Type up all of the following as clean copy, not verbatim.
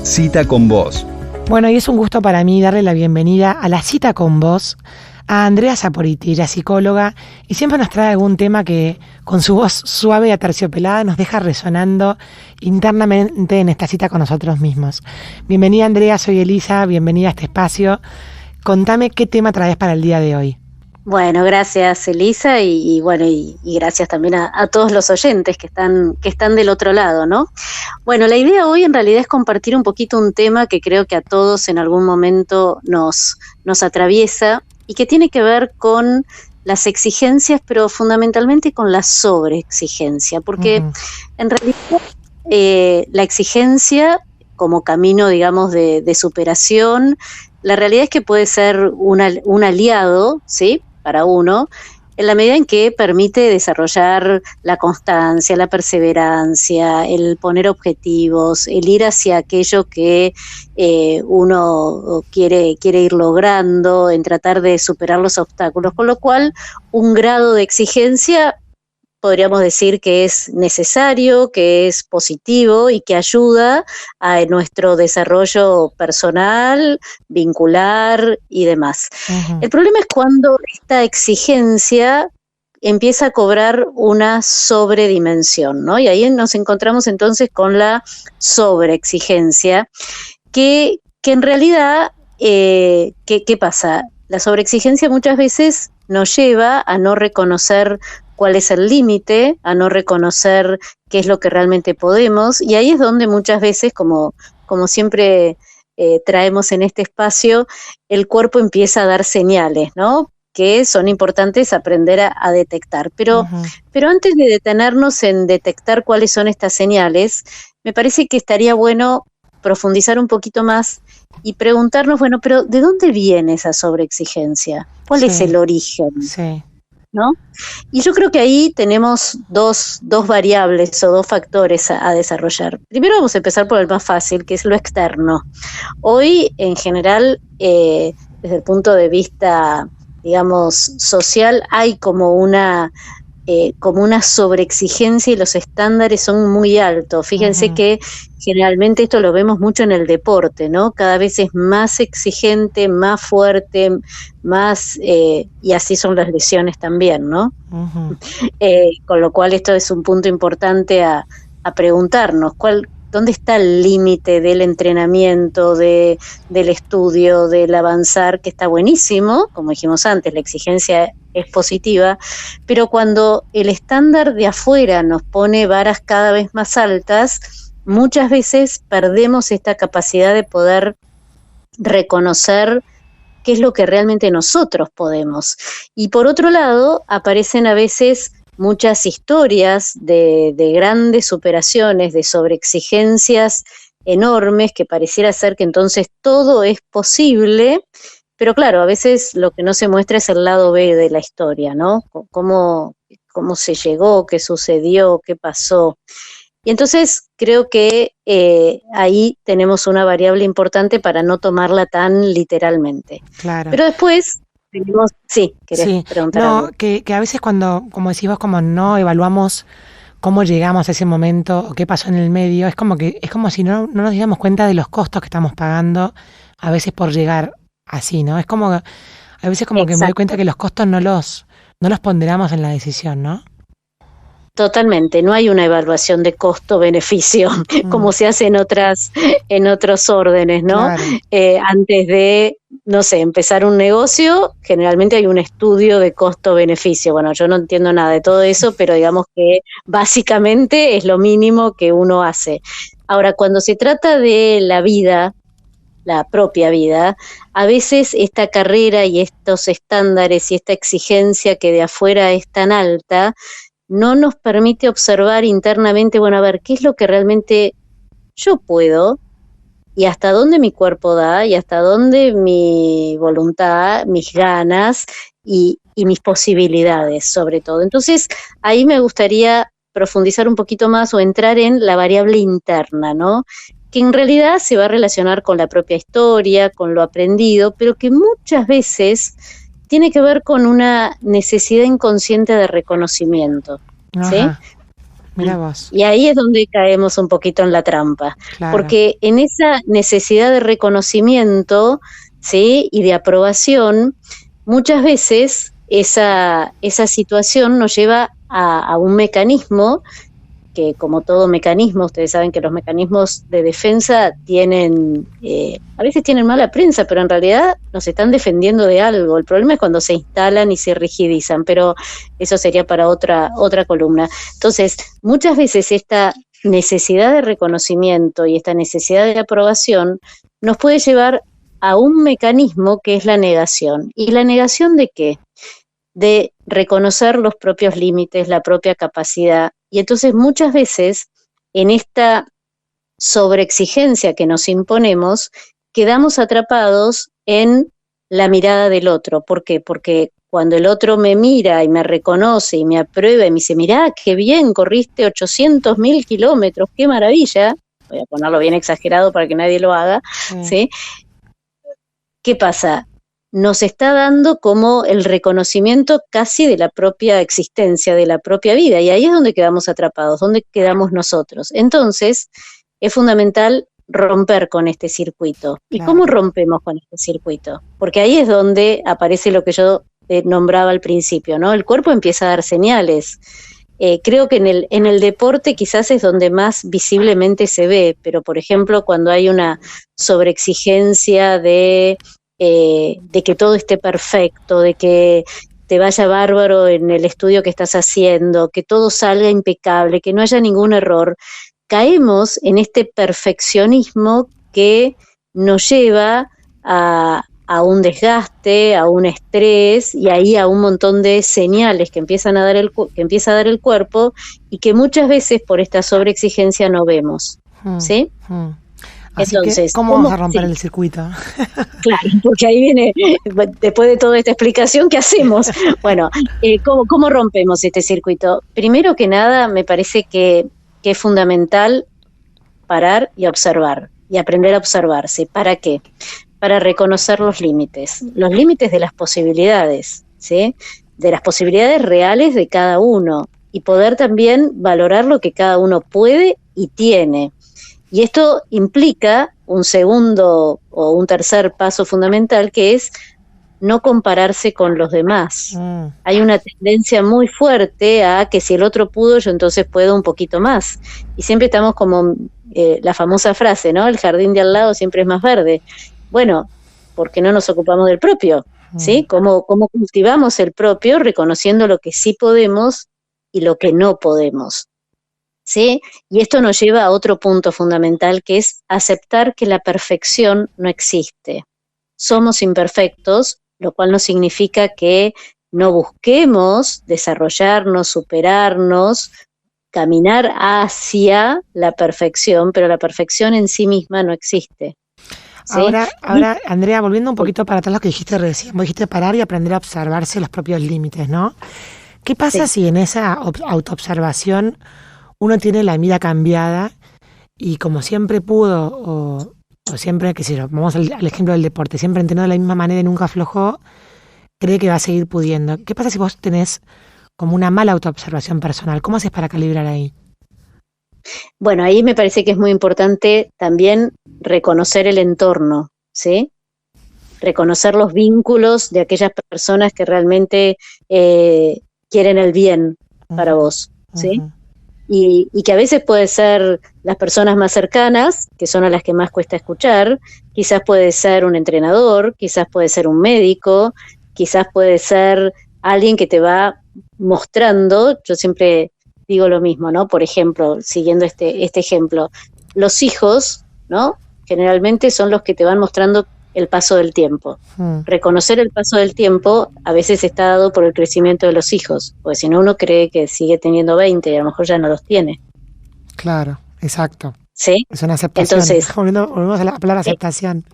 Cita con Vos. Bueno, y es un gusto para mí darle la bienvenida a la Cita con Vos a Andrea Saporiti, ella es psicóloga y siempre nos trae algún tema que con su voz suave y aterciopelada nos deja resonando internamente en esta cita con nosotros mismos. Bienvenida Andrea, soy Elisa, bienvenida a este espacio. Contame qué tema traes para el día de hoy. Bueno, gracias Elisa y gracias también a todos los oyentes que están del otro lado, ¿no? Bueno, la idea hoy en realidad es compartir un poquito un tema que creo que a todos en algún momento nos atraviesa y que tiene que ver con las exigencias, pero fundamentalmente con la sobreexigencia, porque en realidad la exigencia como camino, digamos, de superación, la realidad es que puede ser un aliado, ¿sí?, para uno, en la medida en que permite desarrollar la constancia, la perseverancia, el poner objetivos, el ir hacia aquello que uno quiere ir logrando, en tratar de superar los obstáculos, con lo cual un grado de exigencia podríamos decir que es necesario, que es positivo y que ayuda a nuestro desarrollo personal, vincular y demás. Uh-huh. El problema es cuando esta exigencia empieza a cobrar una sobredimensión, ¿no? Y ahí nos encontramos entonces con la sobreexigencia, que en realidad, ¿qué pasa? La sobreexigencia muchas veces nos lleva a no reconocer cuál es el límite, a no reconocer qué es lo que realmente podemos, y ahí es donde muchas veces, como siempre traemos en este espacio, el cuerpo empieza a dar señales, ¿no?, que son importantes aprender a detectar. Pero antes de detenernos en detectar cuáles son estas señales, me parece que estaría bueno profundizar un poquito más y preguntarnos, bueno, pero ¿de dónde viene esa sobreexigencia? ¿Cuál es el origen? Sí. ¿No? Y yo creo que ahí tenemos dos variables o dos factores a desarrollar. Primero vamos a empezar por el más fácil, que es lo externo. Hoy, en general, desde el punto de vista, digamos, social, hay como una sobreexigencia y los estándares son muy altos. Fíjense que generalmente esto lo vemos mucho en el deporte, ¿no? Cada vez es más exigente, más fuerte, más y así son las lesiones también, ¿no? Con lo cual esto es un punto importante a preguntarnos, ¿dónde está el límite del entrenamiento, del estudio, del avanzar, que está buenísimo? Como dijimos antes, la exigencia es positiva, pero cuando el estándar de afuera nos pone varas cada vez más altas, muchas veces perdemos esta capacidad de poder reconocer qué es lo que realmente nosotros podemos. Y por otro lado, aparecen a veces muchas historias de grandes superaciones, de sobreexigencias enormes, que pareciera ser que entonces todo es posible, pero claro, a veces lo que no se muestra es el lado B de la historia, ¿no? Cómo se llegó, qué sucedió, qué pasó. Y entonces creo que ahí tenemos una variable importante para no tomarla tan literalmente. Claro. Pero después tenemos, ¿querés preguntar algo? Que a veces cuando, como decís vos, como no evaluamos cómo llegamos a ese momento o qué pasó en el medio, es como si no nos diéramos cuenta de los costos que estamos pagando a veces por llegar así, ¿no? Es como, a veces como que me doy cuenta que los costos no los ponderamos en la decisión, ¿no? Totalmente, no hay una evaluación de costo-beneficio como se hace en otros órdenes, ¿no? Claro. Antes de, no sé, empezar un negocio, generalmente hay un estudio de costo-beneficio. Bueno, yo no entiendo nada de todo eso, pero digamos que básicamente es lo mínimo que uno hace. Ahora, cuando se trata de la vida, la propia vida, a veces esta carrera y estos estándares y esta exigencia que de afuera es tan alta, no nos permite observar internamente, bueno, a ver, ¿qué es lo que realmente yo puedo? Y hasta dónde mi cuerpo da, y hasta dónde mi voluntad, mis ganas y mis posibilidades, sobre todo. Entonces, ahí me gustaría profundizar un poquito más o entrar en la variable interna, ¿no? Que en realidad se va a relacionar con la propia historia, con lo aprendido, pero que muchas veces tiene que ver con una necesidad inconsciente de reconocimiento, ¿sí? Mira vos. Y ahí es donde caemos un poquito en la trampa, Claro. porque en esa necesidad de reconocimiento, ¿sí? Y de aprobación, muchas veces esa situación nos lleva a un mecanismo que, como todo mecanismo, ustedes saben que los mecanismos de defensa tienen, a veces tienen mala prensa, pero en realidad nos están defendiendo de algo. El problema es cuando se instalan y se rigidizan, pero eso sería para otra columna. Entonces, muchas veces esta necesidad de reconocimiento y esta necesidad de aprobación nos puede llevar a un mecanismo que es la negación. ¿Y la negación de qué? De reconocer los propios límites, la propia capacidad. Y entonces muchas veces en esta sobreexigencia que nos imponemos, quedamos atrapados en la mirada del otro. ¿Por qué? Porque cuando el otro me mira y me reconoce y me aprueba y me dice, mirá, qué bien, corriste 800.000 kilómetros, qué maravilla, voy a ponerlo bien exagerado para que nadie lo haga, ¿sí? ¿Qué pasa? Nos está dando como el reconocimiento casi de la propia existencia, de la propia vida, y ahí es donde quedamos atrapados, donde quedamos nosotros. Entonces, es fundamental romper con este circuito. ¿Y cómo rompemos con este circuito? Porque ahí es donde aparece lo que yo nombraba al principio, ¿no? El cuerpo empieza a dar señales. Creo que en el deporte quizás es donde más visiblemente se ve, pero por ejemplo cuando hay una sobreexigencia de que todo esté perfecto, de que te vaya bárbaro en el estudio que estás haciendo, que todo salga impecable, que no haya ningún error, caemos en este perfeccionismo que nos lleva a un desgaste, a un estrés y ahí a un montón de señales que empieza a dar el cuerpo y que muchas veces por esta sobreexigencia no vemos, ¿sí? Así entonces, que, ¿cómo vamos a romper el circuito? Claro, porque ahí viene, después de toda esta explicación, ¿qué hacemos? Bueno, ¿cómo rompemos este circuito? Primero que nada, me parece que es fundamental parar y observar, y aprender a observarse. ¿Para qué? Para reconocer los límites de las posibilidades, ¿sí? De las posibilidades reales de cada uno, y poder también valorar lo que cada uno puede y tiene. Y esto implica un segundo o un tercer paso fundamental, que es no compararse con los demás. Hay una tendencia muy fuerte a que si el otro pudo, yo entonces puedo un poquito más. Y siempre estamos como la famosa frase, ¿no? El jardín de al lado siempre es más verde. Bueno, ¿por qué no nos ocupamos del propio? ¿Sí? ¿Cómo cultivamos el propio, reconociendo lo que sí podemos y lo que no podemos? ¿Sí? Y esto nos lleva a otro punto fundamental, que es aceptar que la perfección no existe. Somos imperfectos, lo cual no significa que no busquemos desarrollarnos, superarnos, caminar hacia la perfección, pero la perfección en sí misma no existe. ¿Sí? Ahora, Andrea, volviendo un poquito para atrás lo que dijiste recién, vos dijiste parar y aprender a observarse los propios límites, ¿no? ¿Qué pasa si en esa autoobservación uno tiene la mira cambiada y como siempre pudo, o siempre, qué sé yo, vamos al ejemplo del deporte, siempre entrenó de la misma manera y nunca aflojó, cree que va a seguir pudiendo? ¿Qué pasa si vos tenés como una mala autoobservación personal? ¿Cómo haces para calibrar ahí? Bueno, ahí me parece que es muy importante también reconocer el entorno, ¿sí? Reconocer los vínculos de aquellas personas que realmente quieren el bien para vos, ¿sí? Y que a veces puede ser las personas más cercanas, que son a las que más cuesta escuchar, quizás puede ser un entrenador, quizás puede ser un médico, quizás puede ser alguien que te va mostrando. Yo siempre digo lo mismo, ¿no? Por ejemplo, siguiendo este ejemplo, los hijos, ¿no? Generalmente son los que te van mostrando el paso del tiempo. Reconocer el paso del tiempo a veces está dado por el crecimiento de los hijos, porque si no uno cree que sigue teniendo 20 y a lo mejor ya no los tiene. Claro, exacto. ¿Sí? Es una aceptación. Entonces, volvemos a la palabra aceptación.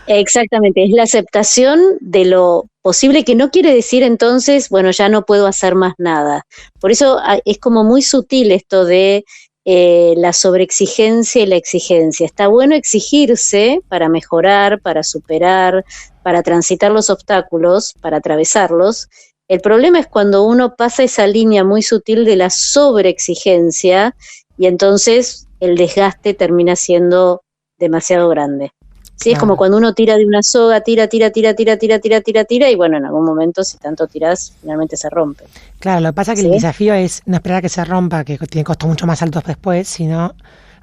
Exactamente, es la aceptación de lo posible, que no quiere decir entonces, bueno, ya no puedo hacer más nada. Por eso es como muy sutil esto de la sobreexigencia y la exigencia. Está bueno exigirse para mejorar, para superar, para transitar los obstáculos, para atravesarlos, El problema es cuando uno pasa esa línea muy sutil de la sobreexigencia y entonces el desgaste termina siendo demasiado grande. Sí, es como cuando uno tira de una soga, tira, y bueno, en algún momento, si tanto tirás, finalmente se rompe. Claro, lo que pasa es que el desafío es no esperar a que se rompa, que tiene costos mucho más altos después, sino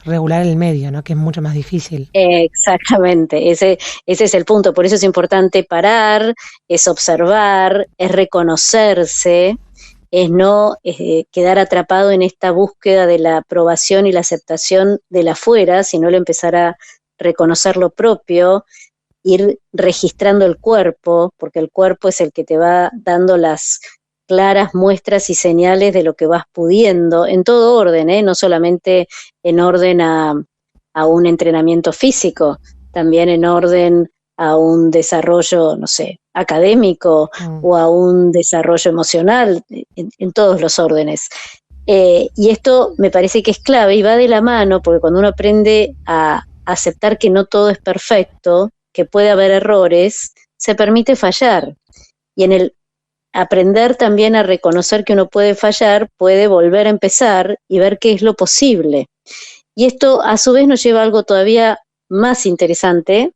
regular el medio, ¿no? Que es mucho más difícil. Exactamente, ese es el punto. Por eso es importante parar, es observar, es reconocerse, es no quedar atrapado en esta búsqueda de la aprobación y la aceptación del afuera, sino el empezar a reconocer lo propio, ir registrando el cuerpo, porque el cuerpo es el que te va dando las claras muestras y señales de lo que vas pudiendo, en todo orden, no solamente en orden a un entrenamiento físico, también en orden a un desarrollo, no sé, académico o a un desarrollo emocional, en todos los órdenes. Y esto me parece que es clave y va de la mano, porque cuando uno aprende a aceptar que no todo es perfecto, que puede haber errores, se permite fallar. Y en el aprender también a reconocer que uno puede fallar, puede volver a empezar y ver qué es lo posible. Y esto a su vez nos lleva a algo todavía más interesante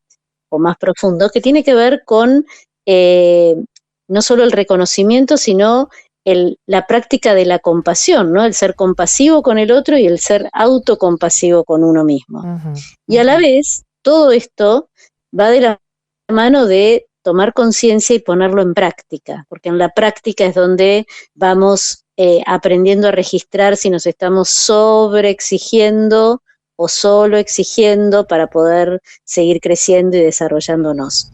o más profundo, que tiene que ver con no solo el reconocimiento, sino la práctica de la compasión, ¿no? El ser compasivo con el otro y el ser autocompasivo con uno mismo. Y a la vez, todo esto va de la mano de tomar conciencia y ponerlo en práctica, porque en la práctica es donde vamos aprendiendo a registrar si nos estamos sobreexigiendo o solo exigiendo para poder seguir creciendo y desarrollándonos.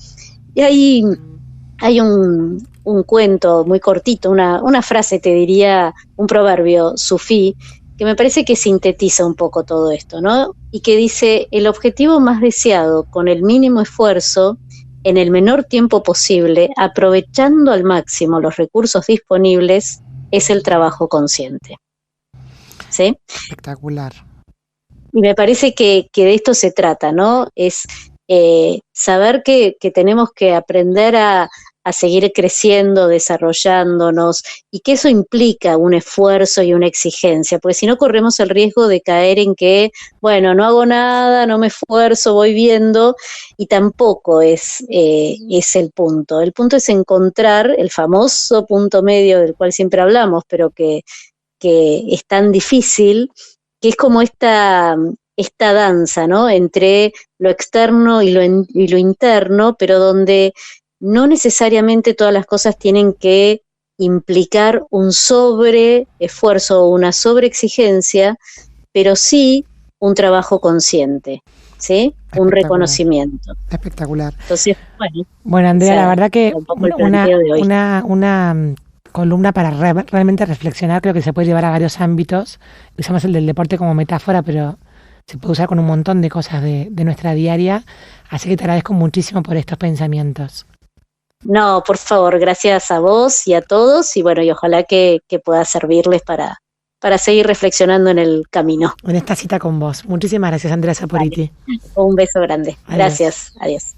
Y ahí hay un cuento muy cortito, una frase, te diría, un proverbio sufí, que me parece que sintetiza un poco todo esto, ¿no? Y que dice: el objetivo más deseado con el mínimo esfuerzo, en el menor tiempo posible, aprovechando al máximo los recursos disponibles, es el trabajo consciente. ¿Sí? Espectacular. Y me parece que de esto se trata, ¿no? Es saber que tenemos que aprender a seguir creciendo, desarrollándonos, y que eso implica un esfuerzo y una exigencia, porque si no corremos el riesgo de caer en que, bueno, no hago nada, no me esfuerzo, voy viendo, y tampoco es el punto. El punto es encontrar el famoso punto medio del cual siempre hablamos, pero que es tan difícil, que es como esta danza, ¿no? Entre lo externo y lo interno, pero donde no necesariamente todas las cosas tienen que implicar un sobreesfuerzo o una sobreexigencia, pero sí un trabajo consciente, ¿sí? Un reconocimiento. Espectacular. Entonces, bueno, Andrea, la verdad que una columna para realmente reflexionar, creo que se puede llevar a varios ámbitos. Usamos el del deporte como metáfora, pero se puede usar con un montón de cosas de nuestra diaria, así que te agradezco muchísimo por estos pensamientos. No, por favor, gracias a vos y a todos, y bueno, y ojalá que pueda servirles para seguir reflexionando en el camino. En esta cita con vos. Muchísimas gracias, Andrea Saporiti. Un beso grande. Adiós. Gracias, adiós.